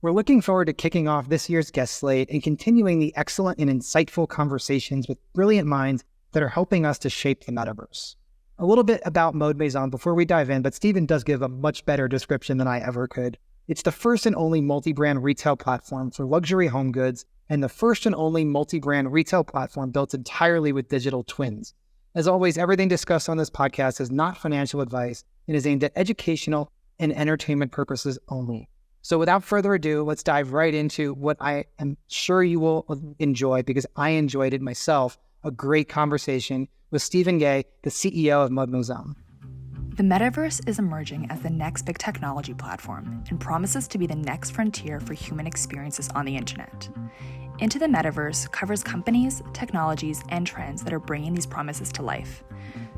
We're looking forward to kicking off this year's guest slate and continuing the excellent and insightful conversations with brilliant minds that are helping us to shape the metaverse. A little bit about Mode Maison before we dive in, but Stephen does give a much better description than I ever could. It's the first and only multi-brand retail platform for luxury home goods and the first and only multi-brand retail platform built entirely with digital twins. As always, everything discussed on this podcast is not financial advice and is aimed at educational and entertainment purposes only. So without further ado, let's dive right into what I am sure you will enjoy because I enjoyed it myself, a great conversation with Stephen Gay, the CEO of Mode Maison. The metaverse is emerging as the next big technology platform and promises to be the next frontier for human experiences on the internet. Into the Metaverse covers companies, technologies, and trends that are bringing these promises to life.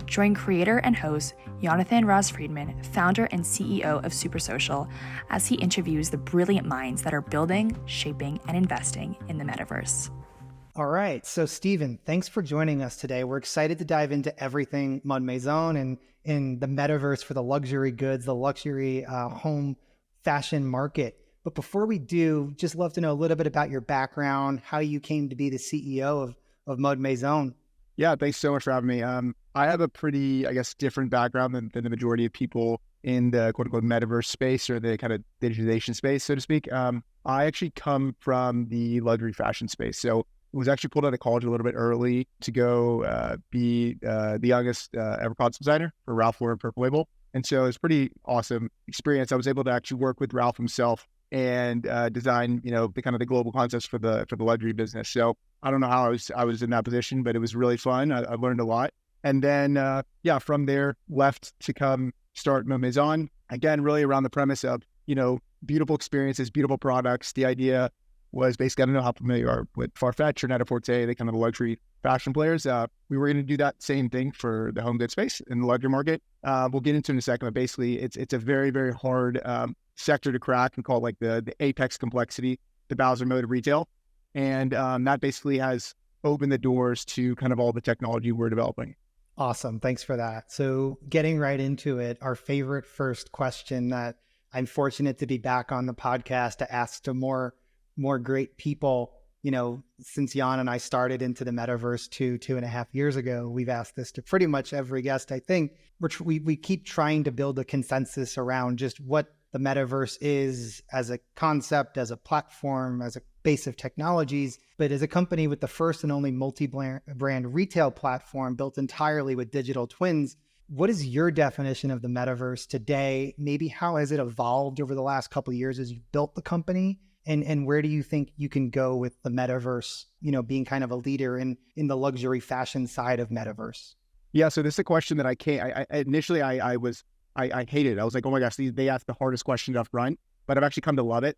Join creator and host Jonathan Ross-Friedman, founder and CEO of Supersocial, as he interviews the brilliant minds that are building, shaping, and investing in the Metaverse. All right. So, Stephen, thanks for joining us today. We're excited to dive into everything Mode Maison and in the Metaverse for the luxury goods, the luxury home fashion market. But before we do, just love to know a little bit about your background, how you came to be the CEO of Mode Maison. Yeah, thanks so much for having me. I have a pretty, different background than the majority of people in the quote-unquote metaverse space or the kind of digitization space, so to speak. I actually come from the luxury fashion space. So I was actually pulled out of college a little bit early to go be the youngest ever concept designer for Ralph Lauren Purple Label. And so it was a pretty awesome experience. I was able to actually work with Ralph himself and design, the kind of the global concepts for the luxury business. So I don't know how I was in that position, but it was really fun. I learned a lot. And then, from there, left to come start Mode Maison. Again, really around the premise of, beautiful experiences, beautiful products. The idea was basically, I don't know how familiar you are with Farfetch or Net-a-Porter, the kind of the luxury fashion players. We were going to do that same thing for the home goods space in the luxury market. We'll get into it in a second, but basically it's a very, very hard sector to crack. We call it like the apex complexity, the Bowser mode of retail. And that basically has opened the doors to kind of all the technology we're developing. Awesome. Thanks for that. So getting right into it, our favorite first question that I'm fortunate to be back on the podcast to ask to more great people, since Jan and I started into the metaverse 2.5 years ago, we've asked this to pretty much every guest, I think, which we keep trying to build a consensus around just what the metaverse is as a concept, as a platform, as a base of technologies, but as a company with the first and only multi-brand retail platform built entirely with digital twins. What is your definition of the metaverse today? Maybe how has it evolved over the last couple of years as you've built the company? And where do you think you can go with the metaverse, being kind of a leader in the luxury fashion side of metaverse? Yeah, so this is a question that I initially hated. I was like, oh my gosh, they asked the hardest question up front, but I've actually come to love it.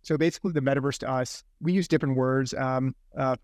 So basically the metaverse to us, we use different words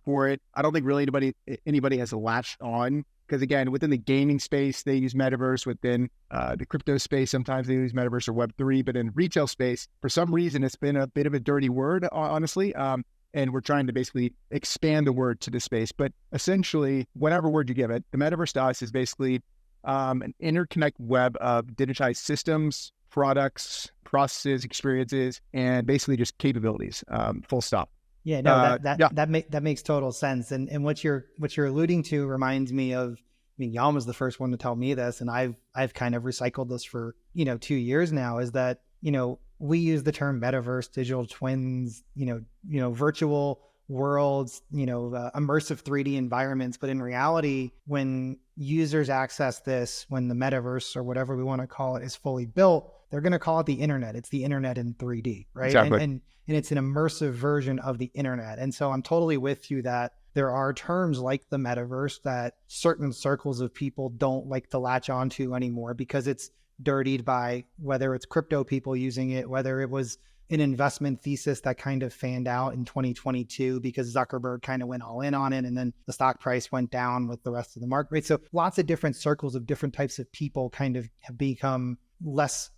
for it. I don't think really anybody has latched on because again, within the gaming space, they use metaverse. Within the crypto space, sometimes they use metaverse or Web3, but in retail space, for some reason, it's been a bit of a dirty word, honestly. And we're trying to basically expand the word to the space. But essentially, whatever word you give it, the metaverse to us is basically an interconnect web of digitized systems, products, processes, experiences, and basically just capabilities, full stop. Yeah, no, that makes total sense. And what you're alluding to reminds me of, Jan was the first one to tell me this, and I've kind of recycled this for, 2 years now, is that, we use the term metaverse, digital twins, virtual worlds, immersive 3D environments. But in reality, when users access this, when the metaverse or whatever we want to call it is fully built, they're going to call it the internet. It's the internet in 3D, right? Exactly. And it's an immersive version of the internet. And so I'm totally with you that there are terms like the metaverse that certain circles of people don't like to latch onto anymore because it's dirtied by whether it's crypto people using it, whether it was an investment thesis that kind of fanned out in 2022 because Zuckerberg kind of went all in on it and then the stock price went down with the rest of the market, right? So lots of different circles of different types of people kind of have become less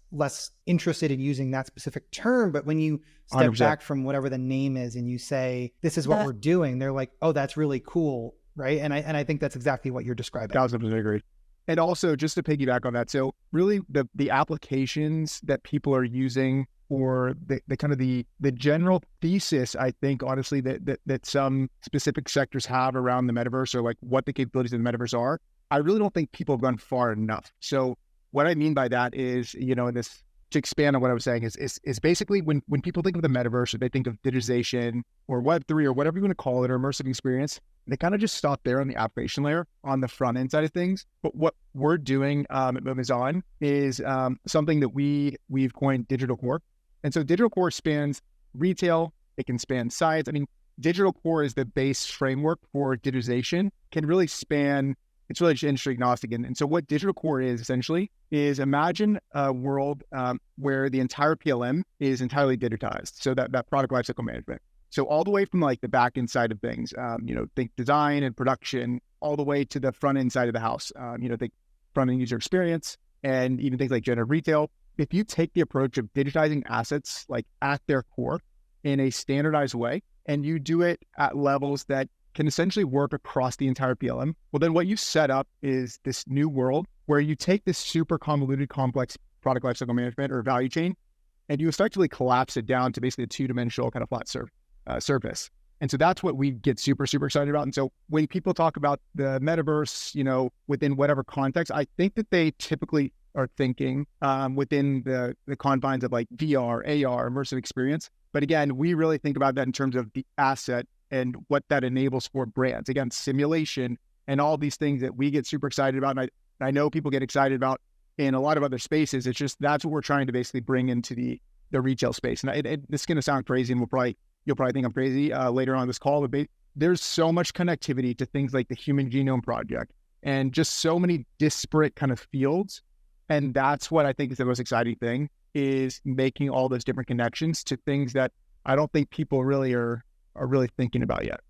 interested in using that specific term. But when you step 100%. back from whatever the name is and you say, this is what we're doing, they're like, oh, that's really cool, right? And I think that's exactly what you're describing. 1000% agree. And also just to piggyback on that, so really the applications that people are using or the kind of the general thesis, I think, honestly, that some specific sectors have around the metaverse, or like what the capabilities of the metaverse are, I really don't think people have gone far enough. So what I mean by that is, in this, to expand on what I was saying, is basically when people think of the metaverse, or they think of digitization or Web3 or whatever you want to call it, or immersive experience, they kind of just stop there on the application layer, on the front end side of things. But what we're doing at Mode Maison is something that we've coined DigitalCore. And so DigitalCore spans retail, it can span sites. I mean, DigitalCore is the base framework for digitization, can really span, it's really industry agnostic. And so what DigitalCore is essentially is, imagine a world where the entire PLM is entirely digitized. So that product lifecycle management. So all the way from like the back end side of things, think design and production, all the way to the front end side of the house, think front end user experience, and even things like generative retail. If you take the approach of digitizing assets like at their core in a standardized way, and you do it at levels that can essentially work across the entire PLM, well, then what you set up is this new world where you take this super convoluted, complex product lifecycle management or value chain, and you effectively collapse it down to basically a two-dimensional kind of flat surface. And so that's what we get super, super excited about. And so when people talk about the metaverse, within whatever context, I think that they typically are thinking within the confines of like VR, AR, immersive experience. But again, we really think about that in terms of the asset and what that enables for brands. Again, simulation and all these things that we get super excited about. And I know people get excited about in a lot of other spaces. It's just, that's what we're trying to basically bring into the retail space. And this is going to sound crazy, and you'll probably think I'm crazy later on this call, but there's so much connectivity to things like the Human Genome Project and just so many disparate kind of fields. And that's what I think is the most exciting thing, is making all those different connections to things that I don't think people really are really thinking about yet.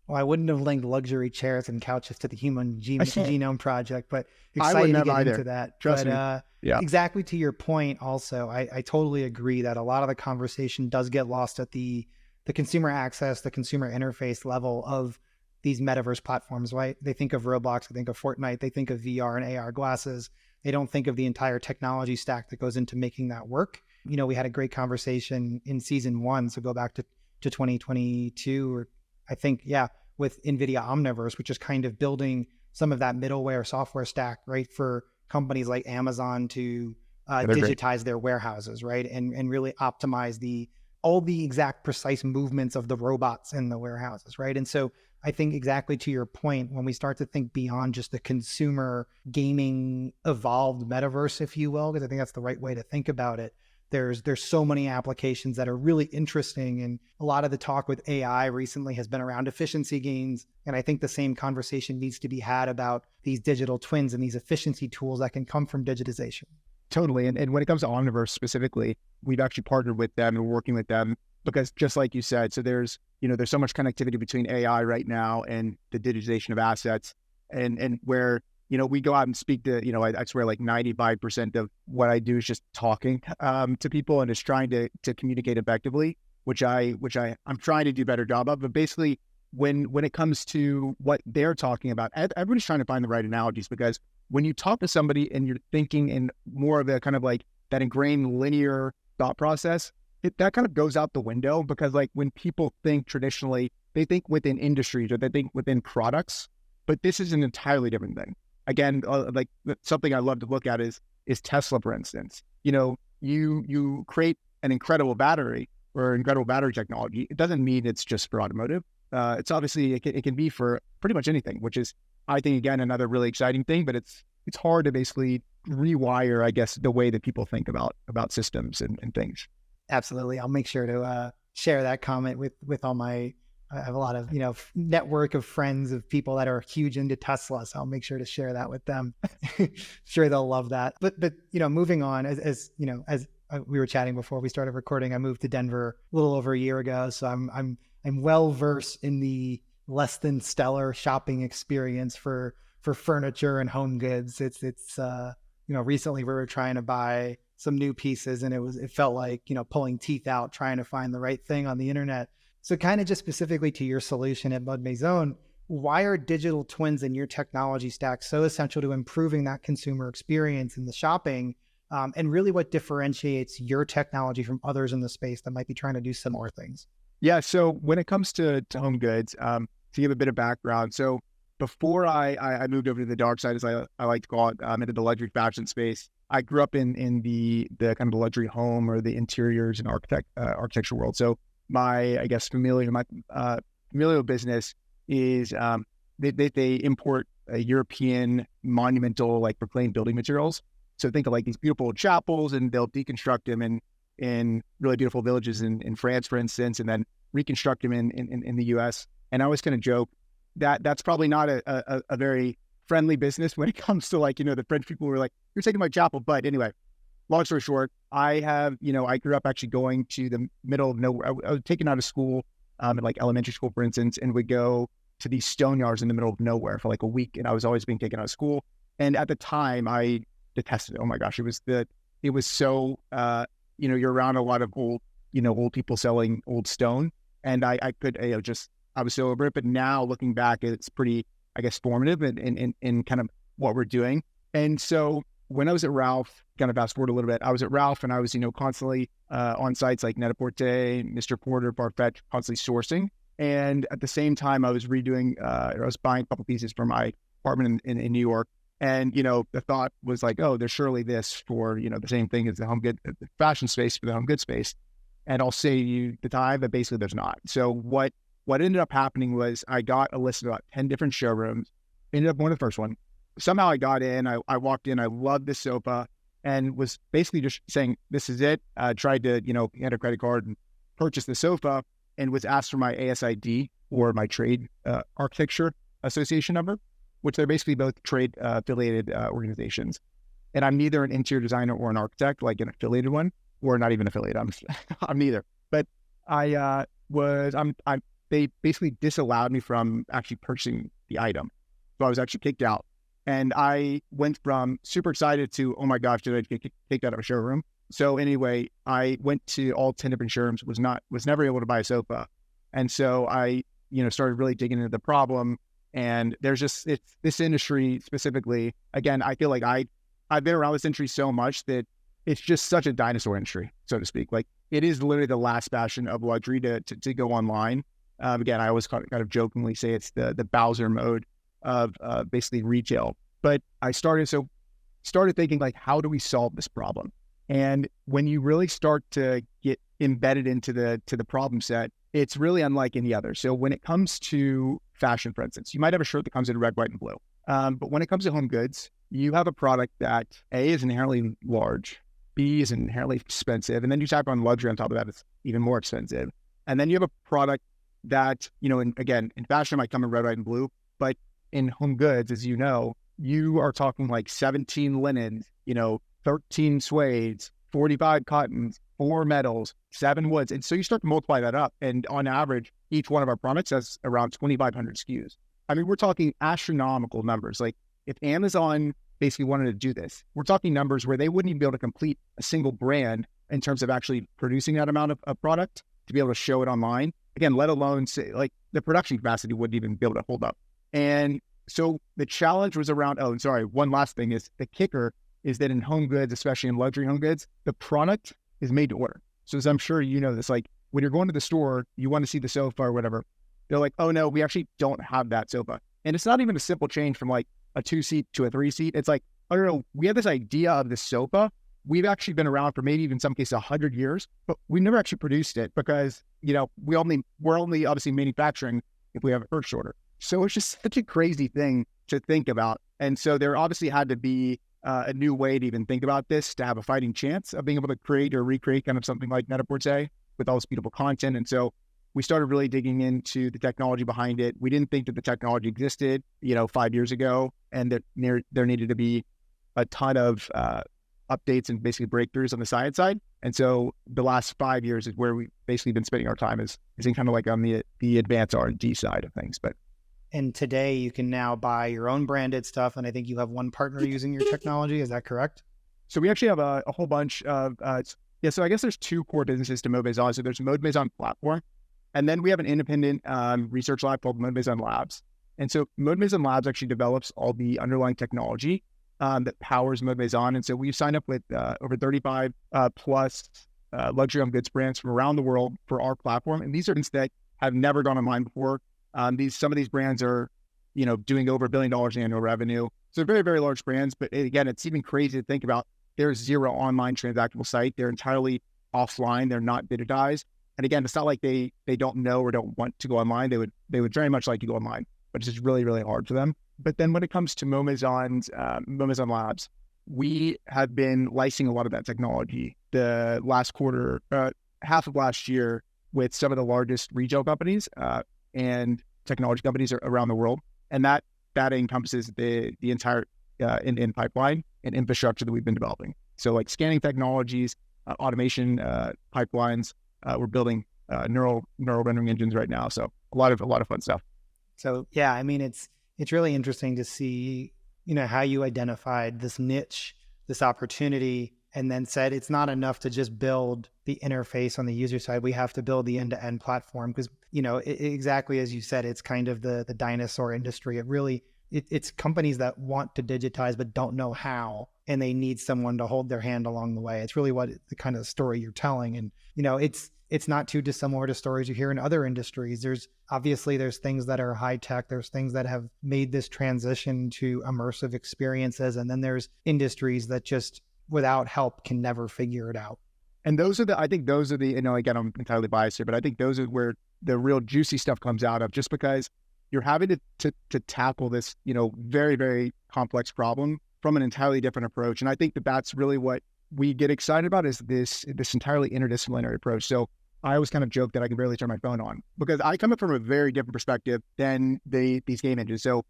Well, I wouldn't have linked luxury chairs and couches to the Human Genome Project, but excited I wouldn't to have get either. into that. Trust me. Yeah. Exactly to your point also, I totally agree that a lot of the conversation does get lost at the consumer access, the consumer interface level of these metaverse platforms, right? They think of Roblox, they think of Fortnite, they think of VR and AR glasses. They don't think of the entire technology stack that goes into making that work. We had a great conversation in season 1, so go back to 2022, or I think, with NVIDIA Omniverse, which is kind of building some of that middleware software stack, right, for companies like Amazon to digitize their warehouses, right, and really optimize all the exact precise movements of the robots in the warehouses, right? And so I think exactly to your point, when we start to think beyond just the consumer gaming evolved metaverse, if you will, because I think that's the right way to think about it, there's so many applications that are really interesting. And a lot of the talk with AI recently has been around efficiency gains. And I think the same conversation needs to be had about these digital twins and these efficiency tools that can come from digitization. Totally. And when it comes to Omniverse specifically, we've actually partnered with them and we're working with them because, just like you said, so there's so much connectivity between AI right now and the digitization of assets, and where, we go out and speak to, I swear like 95% of what I do is just talking to people and just trying to communicate effectively, which I'm trying to do a better job of. But basically, when it comes to what they're talking about, everybody's trying to find the right analogies, because when you talk to somebody and you're thinking in more of a kind of like that ingrained linear thought process, that kind of goes out the window, because like when people think traditionally, they think within industries or they think within products, but this is an entirely different thing. Again, like something I love to look at is Tesla, for instance. You create an incredible battery or incredible battery technology. It doesn't mean it's just for automotive. It's obviously, it can be for pretty much anything, which is, I think, again, another really exciting thing, but it's hard to basically rewire, I guess, the way that people think about systems and things. Absolutely. I'll make sure to share that comment with all my, I have a lot of, network of friends of people that are huge into Tesla. So I'll make sure to share that with them. Sure, they'll love that. But moving on, as we were chatting before we started recording, I moved to Denver a little over a year ago. So I'm well versed in the less than stellar shopping experience for furniture and home goods. It's recently we were trying to buy some new pieces, and it felt like, pulling teeth out, trying to find the right thing on the internet. So kind of just specifically to your solution at Mode Maison, why are digital twins in your technology stack so essential to improving that consumer experience in the shopping? and really what differentiates your technology from others in the space that might be trying to do similar things. Yeah. So when it comes to home goods, to give a bit of background, so before I moved over to the dark side, as I like to call it, into the luxury fashion space, I grew up in the kind of the luxury home or the interiors and architecture world. So my, I guess, familial business is they import European monumental, like, proclaimed building materials. So think of like these beautiful chapels, and they'll deconstruct them in really beautiful villages in France, for instance, and then reconstruct them in the US. And I always kind of joke that that's probably not a very friendly business when it comes to, like, the French people were like, you're taking my chapel. But anyway, long story short, I grew up actually going to the middle of nowhere. I was taken out of school at like elementary school, for instance, and would go to these stone yards in the middle of nowhere for like a week. And I was always being taken out of school. And at the time I detested it. Oh my gosh. It was so, you're around a lot of old people selling old stone. And I could, I was so over it. But now looking back, it's pretty, I guess, formative in kind of what we're doing. And so when I was at Ralph, kind of fast forward a little bit, I was at Ralph and I was, constantly on sites like Net-a-Porter, Mr. Porter, Farfetch, constantly sourcing. And at the same time, I was buying a couple pieces for my apartment in New York. And, the thought was like, oh, there's surely this for, the same thing as the fashion space for the home good space. And I'll say you the time, but basically there's not. So what ended up happening was I got a list of about 10 different showrooms, ended up going to the first one. Somehow I got in, I walked in, I loved this sofa, and was basically just saying, this is it. Tried to, get a credit card and purchase the sofa, and was asked for my ASID, or my trade architecture association number, which they're basically both trade affiliated organizations. And I'm neither an interior designer or an architect, like an affiliated one, or not even affiliated. I'm neither. But they basically disallowed me from actually purchasing the item. So I was actually kicked out. And I went from super excited to, oh my gosh, did I get kicked out of a showroom? So anyway, I went to all 10 different showrooms, was never able to buy a sofa. And so I, started really digging into the problem. And there's it's this industry specifically, again, I feel like I've been around this industry so much that it's just such a dinosaur industry, so to speak. Like, it is literally the last bastion of luxury to go online. Again, I always kind of jokingly say it's the Bowser mode of basically retail. But I started thinking, like, how do we solve this problem? And when you really start to get embedded into the problem set, it's really unlike any other. So when it comes to fashion, for instance, you might have a shirt that comes in red, white, and blue. But when it comes to home goods, you have a product that A, is inherently large, B, is inherently expensive, and then you tack on luxury on top of that, it's even more expensive. And then you have a product that, in fashion it might come in red, white, and blue, but in home goods, as you know, you are talking like 17 linens, 13 suedes, 45 cottons, 4 metals, 7 woods. And so you start to multiply that up. And on average, each one of our products has around 2,500 SKUs. I mean, we're talking astronomical numbers. Like, if Amazon basically wanted to do this, we're talking numbers where they wouldn't even be able to complete a single brand in terms of actually producing that amount of product to be able to show it online. Again, let alone say, like, the production capacity wouldn't even be able to hold up. And so the challenge was around, one last thing is the kicker is that in home goods, especially in luxury home goods, the product is made to order. So as I'm sure you know this, like, when you're going to the store, you want to see the sofa or whatever. They're like, oh no, we actually don't have that sofa. And it's not even a simple change from like a 2-seat to a 3-seat. It's like, oh no, we have this idea of this sofa. We've actually been around for maybe even some cases 100 years, but we never actually produced it because, we're only obviously manufacturing if we have a purchase order. So it's just such a crazy thing to think about. And so there obviously had to be a new way to even think about this, to have a fighting chance of being able to create or recreate kind of something like Net-a-Porter with all this beautiful content. And so we started really digging into the technology behind it. We didn't think that the technology existed, 5 years ago, and that there needed to be a ton of updates and basically breakthroughs on the science side. And so the last 5 years is where we've basically been spending our time is in kind of like on the advanced R&D side of things. And today you can now buy your own branded stuff. And I think you have one partner using your technology. Is that correct? So we actually have a whole bunch of, so I guess there's 2 core businesses to Mode Maison. So there's Mode Maison platform. And then we have an independent research lab called Mode Maison Labs. And so Mode Maison Labs actually develops all the underlying technology that powers Mode Maison. And so we've signed up with over 35 plus luxury home goods brands from around the world for our platform. And these are brands that have never gone online before. Some of these brands are, doing over $1 billion in annual revenue. So very, very large brands. But again, it's even crazy to think about. There's zero online transactable site. They're entirely offline. They're not digitized. And again, it's not like they don't know or don't want to go online. They would very much like to go online, but it's just really, really hard for them. But then when it comes to Mode Maison's, Mode Maison Labs, we have been licensing a lot of that technology the last quarter, half of last year, with some of the largest retail companies and technology companies around the world. And that encompasses the entire end pipeline and infrastructure that we've been developing. So like scanning technologies, automation pipelines. We're building neural rendering engines right now. So a lot of fun stuff. So yeah, I mean, it's really interesting to see, how you identified this niche, this opportunity, and then said it's not enough to just build the interface on the user side. We have to build the end-to-end platform because, exactly as you said, it's kind of the dinosaur industry. It's companies that want to digitize but don't know how, and they need someone to hold their hand along the way. It's really the kind of story you're telling. And, it's not too dissimilar to stories you hear in other industries. There's things that are high tech. There's things that have made this transition to immersive experiences. And then there's industries that just without help can never figure it out. And I think those are the, again, I'm entirely biased here, but I think those are where the real juicy stuff comes out of, just because you're having to tackle this, very, very complex problem from an entirely different approach. And I think that's really what we get excited about, is this entirely interdisciplinary approach. So I always kind of joke that I can barely turn my phone on because I come up from a very different perspective than these game engines. So,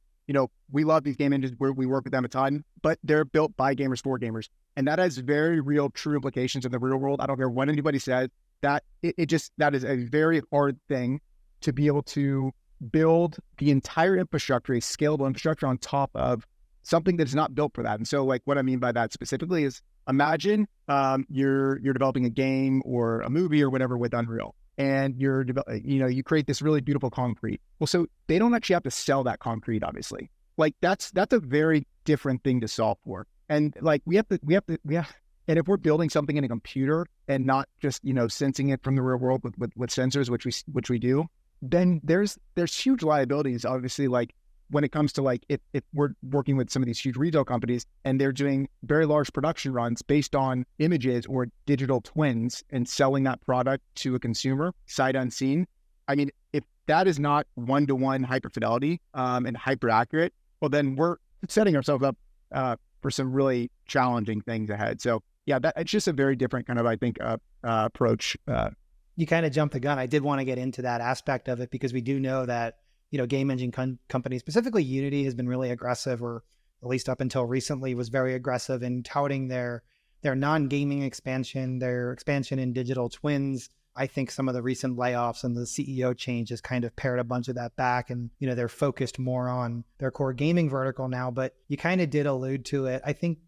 we love these game engines, we work with them a ton, but they're built by gamers for gamers. And that has very real, true implications in the real world. I don't care what anybody says, that that is a very hard thing to be able to build the entire infrastructure, a scalable infrastructure on top of something that is not built for that. And so like what I mean by that specifically is, imagine you're developing a game or a movie or whatever with Unreal, and you create this really beautiful concrete. Well, so they don't actually have to sell that concrete, obviously. Like that's a very different thing to solve for. And like we have, and if we're building something in a computer and not just, sensing it from the real world with sensors, which we do, then there's huge liabilities, obviously, like when it comes to like, if we're working with some of these huge retail companies and they're doing very large production runs based on images or digital twins and selling that product to a consumer sight unseen. I mean, if that is not one-to-one hyper fidelity and hyper accurate, well, then we're setting ourselves up for some really challenging things ahead. So yeah, it's just a very different kind of, I think, approach. You kind of jumped the gun. I did want to get into that aspect of it because we do know that, game engine companies, specifically Unity, has been really aggressive, or at least up until recently was very aggressive in touting their non-gaming expansion, their expansion in digital twins. I think some of the recent layoffs and the CEO change has kind of pared a bunch of that back, and they're focused more on their core gaming vertical now. But you kind of did allude to it. I think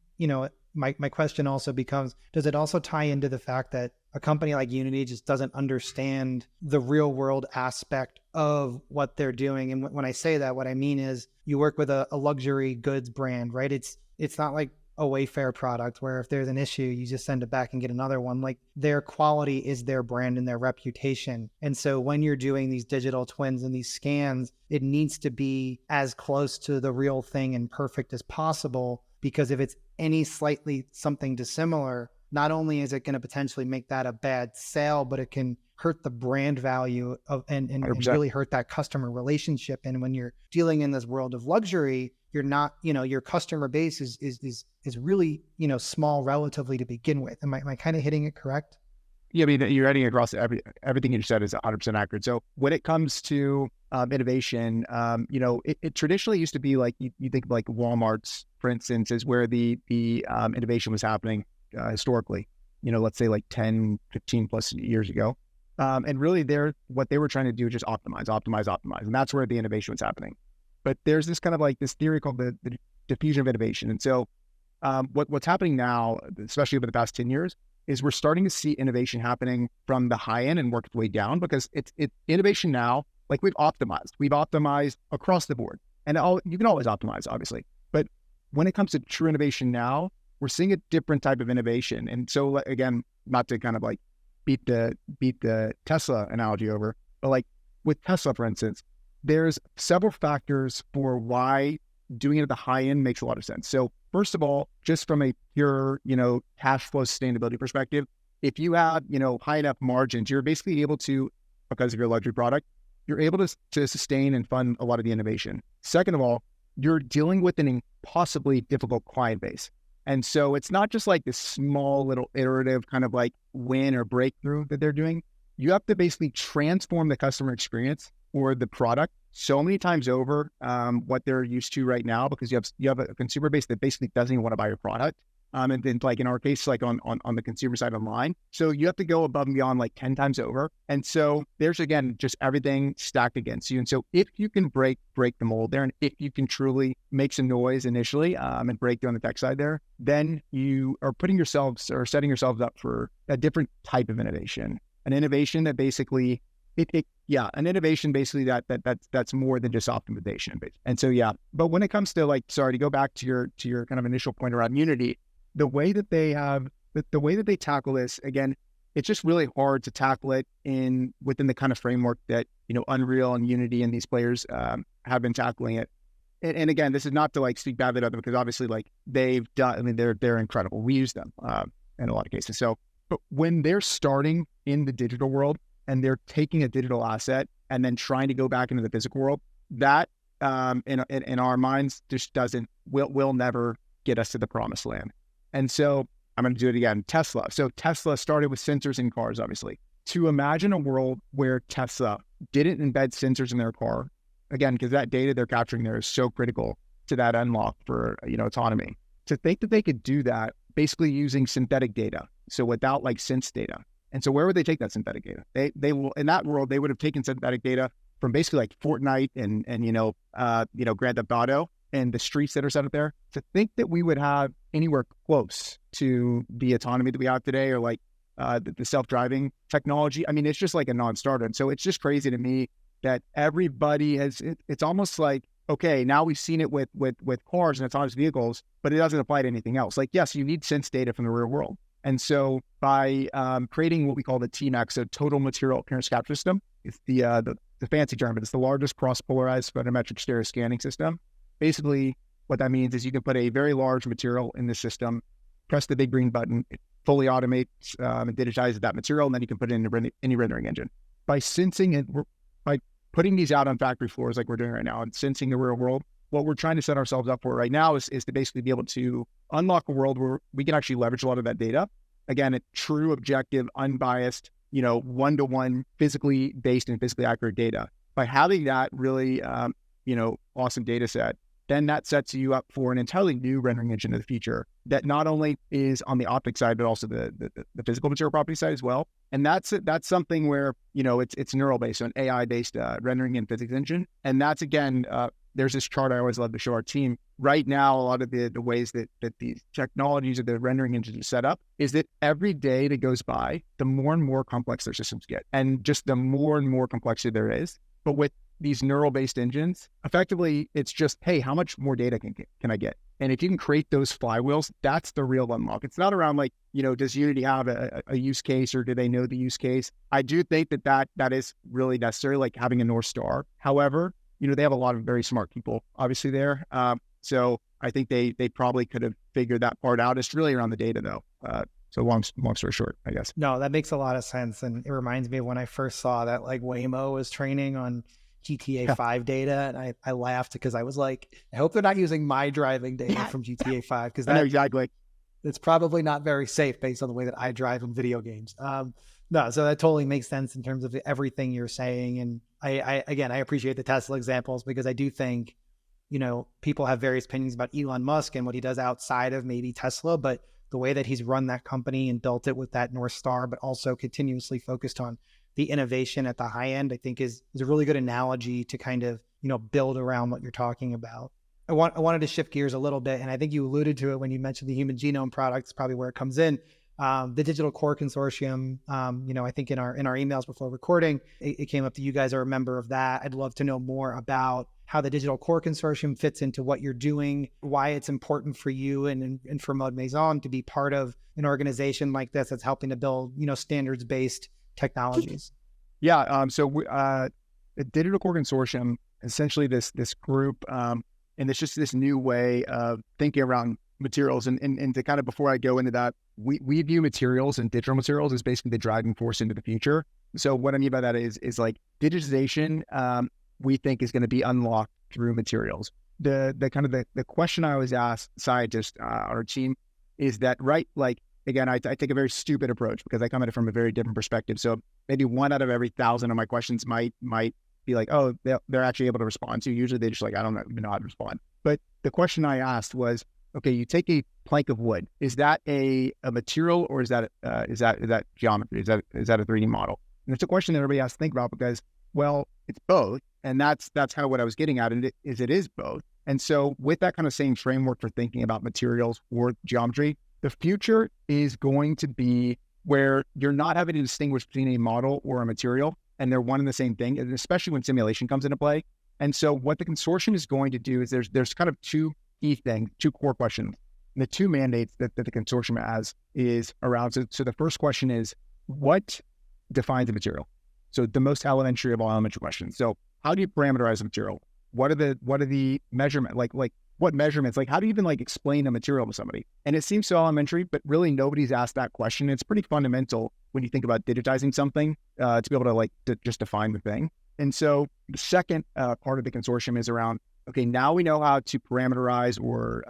my question also becomes, does it also tie into the fact that a company like Unity just doesn't understand the real world aspect of what they're doing? And when I say that, what I mean is you work with a luxury goods brand, right? It's not like a Wayfair product where if there's an issue, you just send it back and get another one. Like, their quality is their brand and their reputation. And so when you're doing these digital twins and these scans, it needs to be as close to the real thing and perfect as possible, because if it's any slightly something dissimilar, not only is it going to potentially make that a bad sale, but it can hurt the brand value of and really hurt that customer relationship. And when you're dealing in this world of luxury, you're not, your customer base is really, small relatively to begin with. Am I kind of hitting it correct? Yeah, I mean, you're heading across everything you said is 100% accurate. So when it comes to innovation, it traditionally used to be like, you think of like Walmart's, for instance, is where the innovation was happening historically, let's say like 10, 15 plus years ago. And really what they were trying to do is just optimize. And that's where the innovation was happening. But there's this kind of like this theory called the diffusion of innovation. And so what's happening now, especially over the past 10 years, is we're starting to see innovation happening from the high end and work its way down, because it's innovation now. Like we've optimized across the board, and you can always optimize, obviously, but when it comes to true innovation now, we're seeing a different type of innovation. And so again, not to kind of like beat the Tesla analogy over, but like with Tesla, for instance, there's several factors for why doing it at the high end makes a lot of sense. So first of all, just from a pure, cash flow sustainability perspective, if you have, high enough margins, you're basically able to, because of your luxury product, you're able to sustain and fund a lot of the innovation. Second of all, you're dealing with an impossibly difficult client base. And so it's not just like this small little iterative kind of like win or breakthrough that they're doing. You have to basically transform the customer experience or the product so many times over what they're used to right now, because you have a consumer base that basically doesn't even want to buy your product. And then like in our case, like on the consumer side online. So you have to go above and beyond like 10 times over. And so there's, again, just everything stacked against you. And so if you can break the mold there, and if you can truly make some noise initially and break through on the tech side there, then you are putting yourselves or setting yourselves up for a different type of innovation, an innovation that basically an innovation basically that's more than just optimization. And so, but when it comes to like, sorry, to go back to your kind of initial point around Unity, the way that they tackle this, again, it's just really hard to tackle it within the kind of framework that, Unreal and Unity and these players have been tackling it. And again, this is not to like speak badly about them, because obviously like they've done, I mean, they're incredible. We use them in a lot of cases. So, but when they're starting in the digital world and they're taking a digital asset and then trying to go back into the physical world, that in our minds just will never get us to the promised land. And so I'm going to do it again. Tesla. So Tesla started with sensors in cars, obviously. To imagine a world where Tesla didn't embed sensors in their car, again, because that data they're capturing there is so critical to that unlock for, autonomy. To think that they could do that basically using synthetic data, so without like sense data. And so where would they take that synthetic data? They will, in that world, they would have taken synthetic data from basically like Fortnite and Grand Theft Auto and the streets that are set up there. To think that we would have anywhere close to the autonomy that we have today, or like the self-driving technology, I mean, it's just like a non-starter. And so it's just crazy to me that everybody it's almost like, okay, now we've seen it with cars and autonomous vehicles, but it doesn't apply to anything else. Like, yes, you need sense data from the real world. And so by creating what we call the TMAC, so Total Material Appearance Capture System, it's the fancy term, but it's the largest cross-polarized photometric stereo scanning system. Basically, what that means is you can put a very large material in the system, press the big green button, it fully automates and digitizes that material, and then you can put it in any rendering engine. By sensing it, by putting these out on factory floors like we're doing right now and sensing the real world, what we're trying to set ourselves up for right now is to basically be able to unlock a world where we can actually leverage a lot of that data. Again, a true, objective, unbiased, one-to-one, physically based and physically accurate data. By having that really, awesome data set, then that sets you up for an entirely new rendering engine of the future that not only is on the optics side, but also the physical material property side as well. And that's something where, it's neural based, so an AI based rendering and physics engine. And that's, again, there's this chart I always love to show our team. Right now, a lot of the ways that these technologies or the rendering engines are set up is that every day that goes by, the more and more complex their systems get, and just the more and more complexity there is. But with these neural-based engines, effectively, it's just, hey, how much more data can I get? And if you can create those flywheels, that's the real unlock. It's not around like, does Unity have a use case, or do they know the use case? I do think that is really necessary, like having a North Star. However, they have a lot of very smart people, obviously, there. So I think they probably could have figured that part out. It's really around the data, though. So long story short, I guess. No, that makes a lot of sense. And it reminds me of when I first saw that like Waymo was training on GTA 5 data. And I laughed because I was like, I hope they're not using my driving data from GTA 5, because exactly. It's probably not very safe based on the way that I drive in video games. No, so that totally makes sense in terms of everything you're saying. And I appreciate the Tesla examples, because I do think, people have various opinions about Elon Musk and what he does outside of maybe Tesla, but the way that he's run that company and built it with that North Star, but also continuously focused on the innovation at the high end, I think is a really good analogy to kind of, build around what you're talking about. I wanted to shift gears a little bit, and I think you alluded to it when you mentioned the human genome product. It's probably where it comes in. The DigitalCore Consortium, I think in our emails before recording, it came up that you guys are a member of that. I'd love to know more about how the DigitalCore Consortium fits into what you're doing, why it's important for you and for Mode Maison to be part of an organization like this that's helping to build, standards-based technologies. Yeah. The DigitalCore Consortium, essentially this group, and it's just this new way of thinking around materials. And to kind of, before I go into that, we view materials and digital materials as basically the driving force into the future. So what I mean by that is like digitization, we think is going to be unlocked through materials. The question I always ask scientists, our team, is that, right? Like, again, I take a very stupid approach because I come at it from a very different perspective. So maybe 1 out of every 1,000 of my questions might be like, oh, they're actually able to respond to. Usually they just like, I don't even know how to respond. But the question I asked was, okay, you take a plank of wood. Is that a material, or is that geometry? Is that a 3D model? And it's a question that everybody has to think about because, well, it's both. And that's kind of what I was getting at. And it is both. And so with that kind of same framework for thinking about materials or geometry, the future is going to be where you're not having to distinguish between a model or a material, and they're one and the same thing, and especially when simulation comes into play. And so what the consortium is going to do is there's kind of two key things, two core questions. And the two mandates that the consortium has is around. So the first question is, what defines a material? So the most elementary of all elementary questions. So how do you parameterize a material? What are the measurement, like what measurements, like how do you even like explain a material to somebody? And it seems so elementary, but really nobody's asked that question. It's pretty fundamental when you think about digitizing something, to be able to just define the thing. And so the second part of the consortium is around, okay, now we know how to parameterize or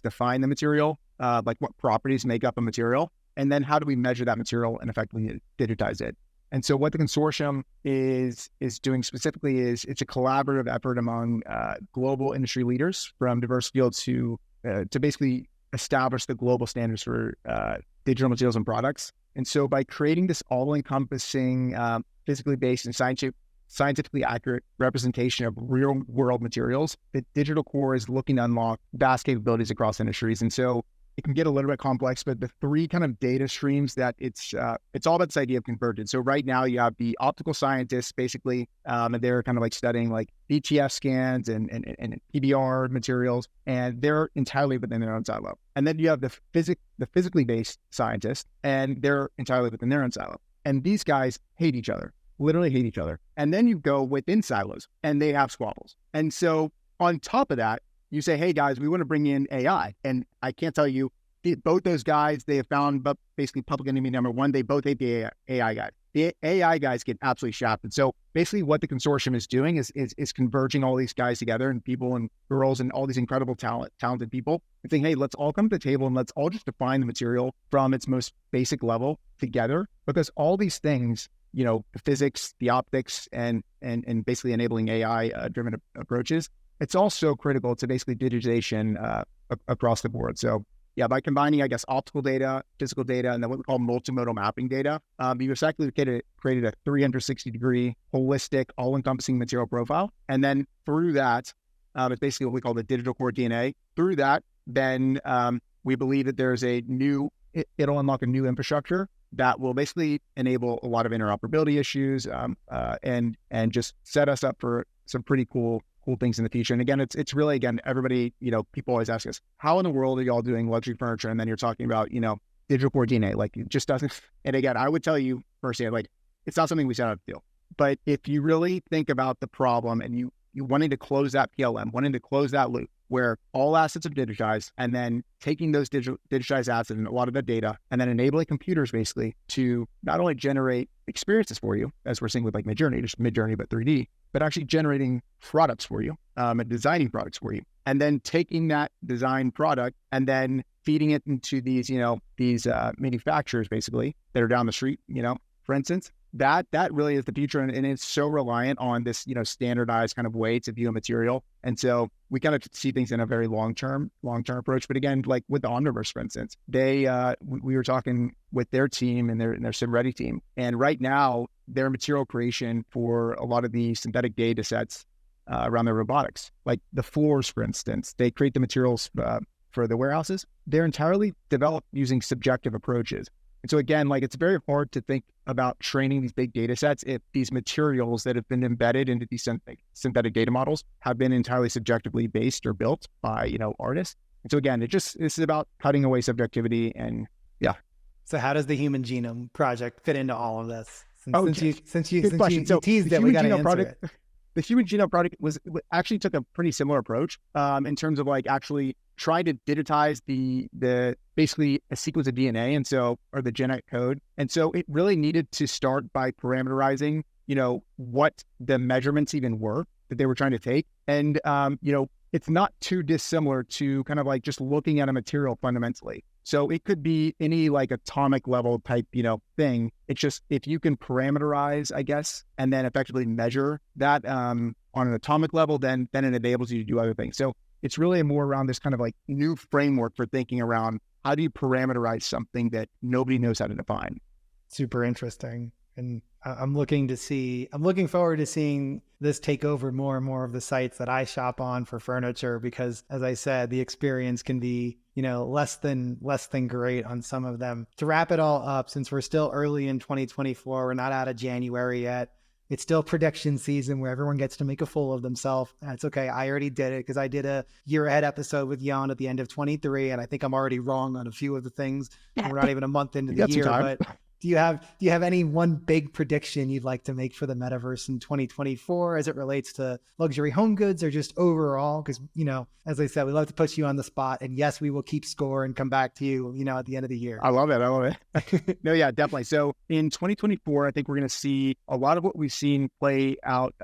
define the material, like what properties make up a material, and then how do we measure that material and effectively digitize it? And so what the consortium is doing specifically is it's a collaborative effort among global industry leaders from diverse fields to basically establish the global standards for digital materials and products. And so by creating this all-encompassing, physically based and scientifically accurate representation of real-world materials, the DigitalCore is looking to unlock vast capabilities across industries. And so it can get a little bit complex, but the three kind of data streams that it's all about this idea of convergence. So right now you have the optical scientists, basically, and they're kind of like studying like BTF scans and PBR materials, and they're entirely within their own silo. And then you have the physically based scientists, and they're entirely within their own silo. And these guys hate each other, literally hate each other. And then you go within silos, and they have squabbles. And so on top of that, you say, hey guys, we want to bring in AI. And I can't tell you, both those guys, they have found basically public enemy number one, they both hate the AI guys. The AI guys get absolutely shafted. So basically what the consortium is doing is converging all these guys together, and people and girls and all these incredible talented people, and saying, hey, let's all come to the table and let's all just define the material from its most basic level together. Because all these things, the physics, the optics, and basically enabling AI driven approaches, it's also critical to basically digitization across the board. So yeah, by combining, optical data, physical data, and then what we call multimodal mapping data, you effectively created a 360-degree, holistic, all-encompassing material profile. And then through that, it's basically what we call the DigitalCore DNA. Through that, then we believe that there's it'll unlock a new infrastructure that will basically enable a lot of interoperability issues and just set us up for some pretty cool things in the future. And again, it's really, everybody, people always ask us, how in the world are y'all doing luxury furniture? And then you're talking about, DigitalCore DNA, like it just doesn't. And again, I would tell you personally, like, it's not something we set out to do. But if you really think about the problem and you wanting to close that PLM, wanting to close that loop where all assets are digitized, and then taking those digitized assets and a lot of the data, and then enabling computers basically to not only generate experiences for you, as we're seeing with like Midjourney, just Midjourney, but 3D, but actually generating products for you, and designing products for you. And then taking that design product and then feeding it into these manufacturers basically that are down the street, for instance. That really is the future, and it's so reliant on this, standardized kind of way to view a material. And so we kind of see things in a very long-term approach. But again, like with the Omniverse, for instance, we were talking with their team and their SimReady team, and right now their material creation for a lot of the synthetic data sets around their robotics, like the floors, for instance, they create the materials for the warehouses, they're entirely developed using subjective approaches. And so again, like it's very hard to think about training these big data sets if these materials that have been embedded into these synthetic data models have been entirely subjectively based or built by, artists. And so again, this is about cutting away subjectivity and yeah. So how does the Human Genome Project fit into all of this? Since you teased it, we got to answer it. The Human Genome Project actually took a pretty similar approach in terms of like actually trying to digitize the basically a sequence of DNA or the genetic code. And so it really needed to start by parameterizing, what the measurements even were that they were trying to take. And, it's not too dissimilar to kind of like just looking at a material fundamentally. So it could be any like atomic level type, thing. It's just if you can parameterize, I guess, and then effectively measure that on an atomic level, then it enables you to do other things. So it's really more around this kind of like new framework for thinking around how do you parameterize something that nobody knows how to define. Super interesting. And I'm looking forward to seeing this take over more and more of the sites that I shop on for furniture, because as I said, the experience can be, less than great on some of them. To wrap it all up, since we're still early in 2024, we're not out of January yet. It's still prediction season where everyone gets to make a fool of themselves. That's okay. I already did it because I did a year ahead episode with Jan at the end of 23. And I think I'm already wrong on a few of the things. We're not even a month into the year, but do you have any one big prediction you'd like to make for the metaverse in 2024 as it relates to luxury home goods or just overall? Because, as I said, we love to put you on the spot, and yes, we will keep score and come back to you, at the end of the year. I love it. No, yeah, definitely. So in 2024, I think we're going to see a lot of what we've seen play out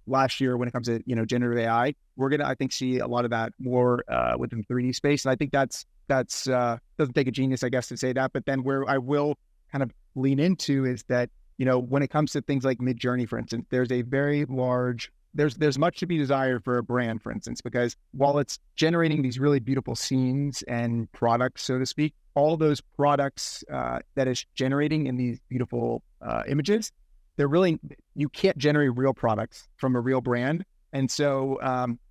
last year when it comes to, generative AI. We're going to, I think, see a lot of that more within the 3D space. And I think that's doesn't take a genius, I guess, to say that. But then where I will kind of lean into is that, when it comes to things like Midjourney, for instance, there's a very large, there's much to be desired for a brand, for instance, because while it's generating these really beautiful scenes and products, so to speak, all those products that it's generating in these beautiful images, you can't generate real products from a real brand. And so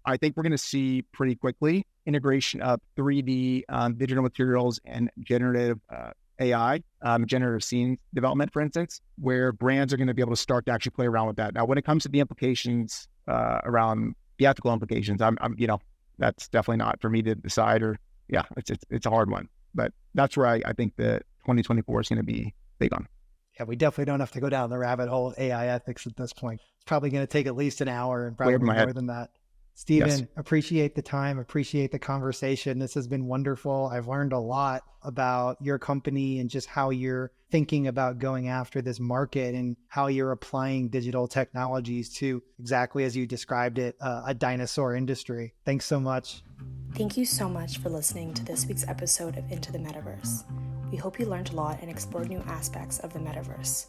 I think we're going to see pretty quickly integration of 3D digital materials and generative AI, generative scene development, for instance, where brands are going to be able to start to actually play around with that. Now, when it comes to the implications around the ethical implications, that's definitely not for me to decide, it's a hard one, but that's where I think that 2024 is going to be big on. Yeah, we definitely don't have to go down the rabbit hole of AI ethics at this point. It's probably going to take at least an hour and probably more than that. Stephen, yes. Appreciate the time, appreciate the conversation. This has been wonderful. I've learned a lot about your company and just how you're thinking about going after this market and how you're applying digital technologies to, exactly as you described it, a dinosaur industry. Thanks so much. Thank you so much for listening to this week's episode of Into the Metaverse. We hope you learned a lot and explored new aspects of the metaverse.